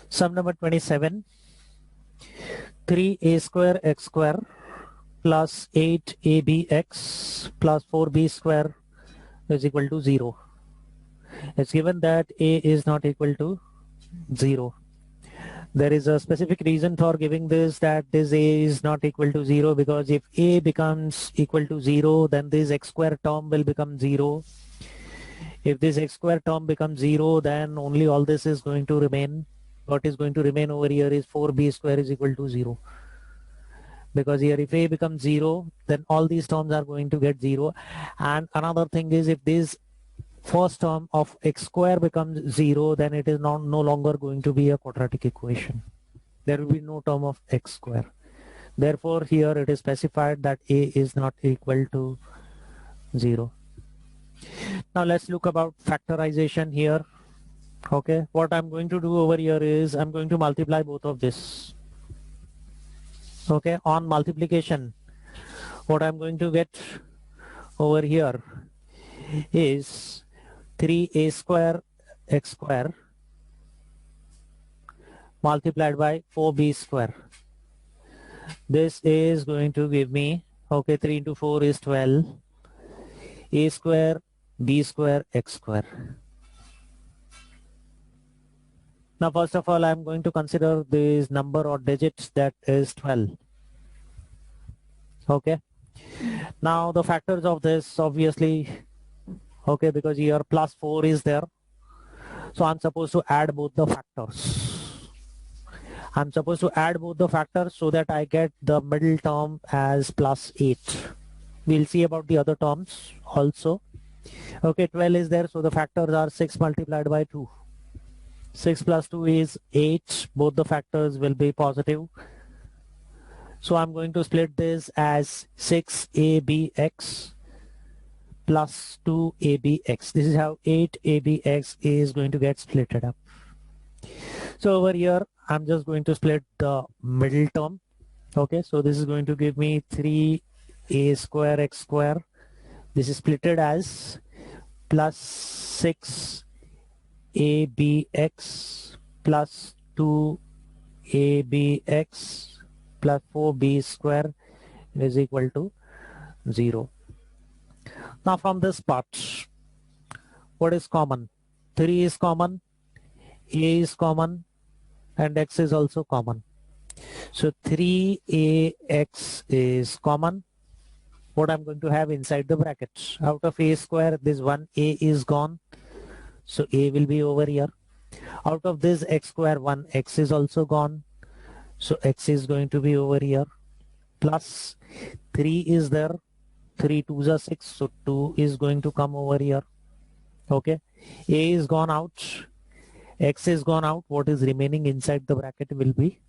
Sum number 27, 3a square x square plus 8abx plus 4b square is equal to 0. It's given that a is not equal to 0. There is a specific reason for giving this, that this a is not equal to 0, because if a becomes equal to 0, then this x square term will become 0. If this x square term becomes 0, then only all this is going to remain. What is going to remain over here is 4b square is equal to 0. Because here if a becomes 0, then all these terms are going to get 0. And another thing is, if this first term of x square becomes 0, then it is no longer going to be a quadratic equation. There will be no term of x square. Therefore, here it is specified that a is not equal to 0. Now let's look about factorization here. Okay, what I'm going to do over here is I'm going to multiply both of this. Okay, on multiplication, what I'm going to get over here is 3a square x square multiplied by 4b square. This is going to give me, okay, 3 into 4 is 12, a square b square x square. Now first of all, I'm going to consider this number or digits, that is 12. Okay, now the factors of this, obviously, okay, because here plus 4 is there, so I'm supposed to add both the factors. I'm supposed to add both the factors so that I get the middle term as plus 8. We'll see about the other terms also. Okay, 12 is there, so the factors are 6 multiplied by 2. 6 plus 2 is 8. Both the factors will be positive. So I'm going to split this as 6abx plus 2abx. This is how 8abx is going to get splitted up. So over here, I'm just going to split the middle term. Okay, so this is going to give me 3a square x square. This is splitted as plus 6abx plus 2abx plus 4b square is equal to 0. Now from this part, what is common? 3 is common, a is common, and x is also common. So 3ax is common. What I'm going to have inside the brackets, out of a square, this one a is gone, so a will be over here. Out of this x square, one x is also gone, so x is going to be over here. Plus 3 is there, 3 2s are 6, so 2 is going to come over here. Okay, a is gone out, x is gone out. What is remaining inside the bracket will be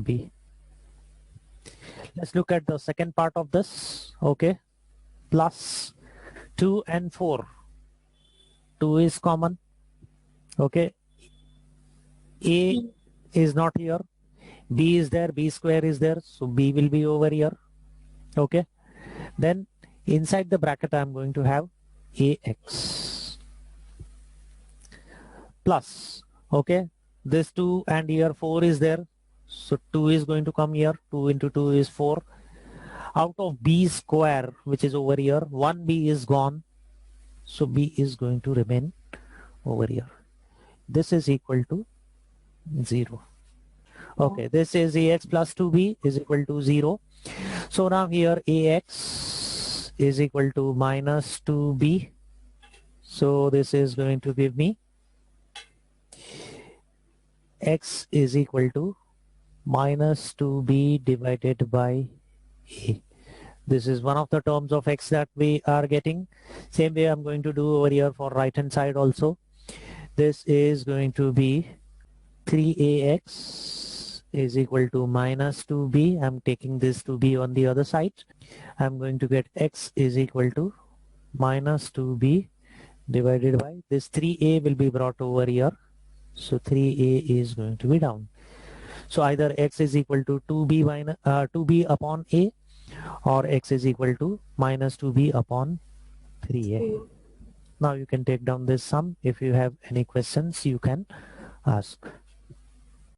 b. Let's look at the second part of this. Okay, plus 2 and 4. 2 is common. Okay, a is not here, b is there, b square is there, so b will be over here. Okay, then inside the bracket I'm going to have ax plus, okay, this 2 and here 4 is there, so 2 is going to come here. 2 into 2 is 4. Out of b square, which is over here, 1b is gone, so b is going to remain over here. This is equal to 0. Okay, this is ax plus 2b is equal to 0. So now here ax is equal to minus 2b. So this is going to give me x is equal to minus 2b divided by a. This is one of the terms of x that we are getting. Same way I'm going to do over here for right hand side also. This is going to be 3ax is equal to minus 2b. I'm taking this to be on the other side. I'm going to get x is equal to minus 2b divided by this 3a will be brought over here. So 3a is going to be down. So either x is equal to 2b minus 2b upon a, or x is equal to minus 2b upon 3a. Now you can take down this sum. If you have any questions, you can ask.